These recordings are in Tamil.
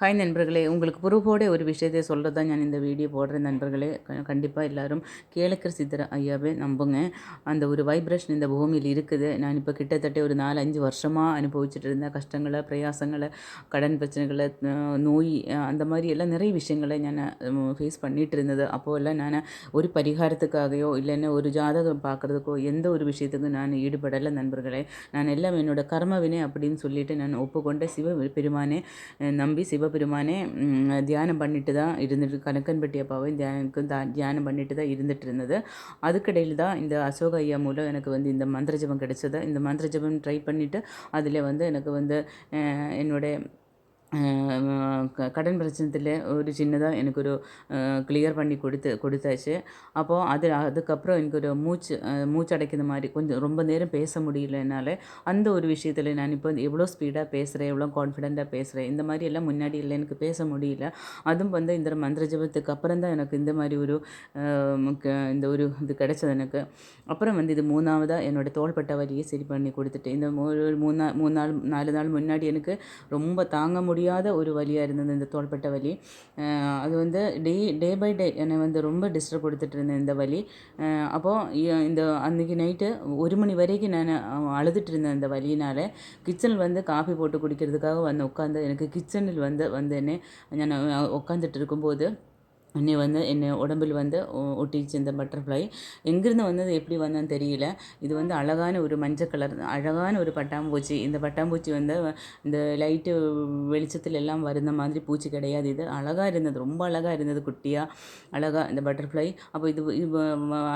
ஹாய் நண்பர்களே, உங்களுக்கு ப்ரூஃபோட ஒரு விஷயத்தை சொல்கிறது தான் நான் இந்த வீடியோ போடுறேன் நண்பர்களே. கண்டிப்பாக எல்லாரும் கேளக்கர் சித்தர் ஐயாவே நம்புங்க. அந்த ஒரு வைப்ரேஷன் இந்த பூமியில் இருக்குது. நான் இப்போ கிட்டத்தட்ட ஒரு 4-5 வருஷமாக அனுபவிச்சுட்டு இருந்த கஷ்டங்களை, பிரயாசங்களை, கடன் பிரச்சனைகளை, நோய், அந்த மாதிரி எல்லாம் நிறைய விஷயங்களை நான் ஃபேஸ் பண்ணிகிட்டு இருந்தது. அப்போல்லாம் நான் ஒரு பரிகாரத்துக்காகவோ இல்லைன்னா ஒரு ஜாதகம் பார்க்குறதுக்கோ எந்த ஒரு விஷயத்துக்கும் நான் ஈடுபடலை நண்பர்களே. நான் எல்லாம் என்னோடய கர்மவினை அப்படின்னு சொல்லிட்டு நான் ஒப்புக்கொண்ட பெருமானே நம்பி சிவபெருமானே தியானம் பண்ணிட்டு தான் இருந்துட்டு கணக்கன்பட்டி அப்பாவை தியானம் பண்ணிட்டு தான் இருந்துட்டு இருந்தது. அதுக்கிடையில் தான் இந்த அசோக ஐயா மூலம் எனக்கு வந்து இந்த மந்திர ஜபம் கிடைச்சது. இந்த மந்திர ஜபம் ட்ரை பண்ணிவிட்டு அதில் வந்து எனக்கு வந்து என்னுடைய கடன் பிரச்சனத்தில் ஒரு சின்னதாக எனக்கு ஒரு கிளியர் பண்ணி கொடுத்தாச்சு. அப்போது அதுக்கப்புறம் எனக்கு ஒரு மூச்சடைக்கிற மாதிரி கொஞ்சம் ரொம்ப நேரம் பேச முடியல என்னால். அந்த ஒரு விஷயத்தில் நான் இப்போ எவ்வளோ ஸ்பீடாக பேசுகிறேன், எவ்வளோ கான்ஃபிடெண்ட்டாக பேசுகிறேன், இந்த மாதிரி எல்லாம் முன்னாடி இல்லை எனக்கு பேச முடியல. அதுவும் வந்து இந்த மந்திர ஜபத்துக்கு அப்புறம் தான் எனக்கு இந்த மாதிரி ஒரு இந்த ஒரு இது கிடைச்சது எனக்கு. அப்புறம் வந்து இது மூணாவதாக என்னோடய தோள்பட்ட வலியை சரி பண்ணி கொடுத்துட்டு இந்த ஒரு 4 நாள் முன்னாடி எனக்கு ரொம்ப தாங்க முடியாத ஒரு வலியாக இருந்தது இந்த தோள்பட்ட வலி. அது வந்து டே பை டே என்னை வந்து ரொம்ப டிஸ்டர்ப் கொடுத்துட்டு இருந்தேன் இந்த வலி. அப்போது இந்த அன்றைக்கி நைட்டு 1 மணி வரைக்கும் நான் அழுதுட்டு இருந்தேன் இந்த வலியினால். கிச்சனில் வந்து காஃபி போட்டு குடிக்கிறதுக்காக வந்து உட்காந்து எனக்கு கிச்சனில் வந்து என்னை நான் உட்காந்துட்டு இருக்கும்போது என்னை உடம்பில் வந்து ஒட்டிச்சு இந்த பட்டர்ஃப்ளை. எங்கேருந்து வந்தது எப்படி வந்ததுன்னு தெரியல. இது வந்து அழகான ஒரு மஞ்சள் கலர் அழகான ஒரு பட்டாம்பூச்சி. இந்த பட்டாம்பூச்சி வந்து இந்த லைட்டு வெளிச்சத்தில் எல்லாம் வருந்த மாதிரி பூச்சி கிடையாது. இது அழகாக இருந்தது, ரொம்ப அழகாக இருந்தது, குட்டியாக அழகாக இந்த பட்டர்ஃப்ளை. அப்போ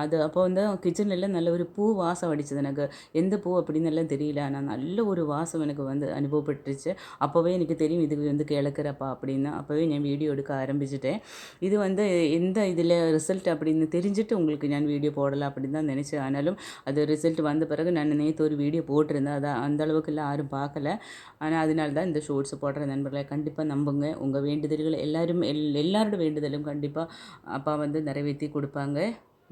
அது அப்போ வந்து கிச்சனில் எல்லாம் நல்ல ஒரு பூ வாசம் அடிச்சது எனக்கு. எந்த பூ அப்படின்னு எல்லாம் தெரியல, ஆனால் நல்ல ஒரு வாசம் எனக்கு வந்து அனுபவப்பட்டுருச்சு. அப்போவே எனக்கு தெரியும் இது வந்து கிழக்கிறப்பா அப்படின்னு. அப்போவே நான் வீடியோ எடுக்க ஆரம்பிச்சிட்டேன். இது வந்து எந்த இதில் ரிசல்ட் அப்படின்னு தெரிஞ்சுட்டு உங்களுக்கு நான் வீடியோ போடலாம் அப்படின்னு தான் நினச்சேன். ஆனாலும் அது ரிசல்ட் வந்த பிறகு நான் நேற்று ஒரு வீடியோ போட்டிருந்தேன். அதை அந்த அளவுக்கு இல்லை யாரும் பார்க்கல. ஆனால் அதனால தான் இந்த ஷோர்ட்ஸ் போடுற நண்பர்களை கண்டிப்பாக நம்புங்க. உங்கள் வேண்டுதல்கள் எல்லாரோட வேண்டுதலும் கண்டிப்பாக அப்பா வந்து நிறைவேற்றி கொடுப்பாங்க.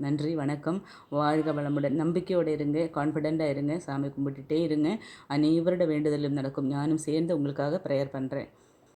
நன்றி, வணக்கம், வாழ்க வளமுடன். நம்பிக்கையோடு இருங்க, கான்ஃபிடெண்ட்டாக இருங்க, சாமி கும்பிட்டுட்டே இருங்க. அனைவரோட வேண்டுதலும் நடக்கும். நானும் சேர்ந்து உங்களுக்காக ப்ரேயர் பண்ணுறேன்.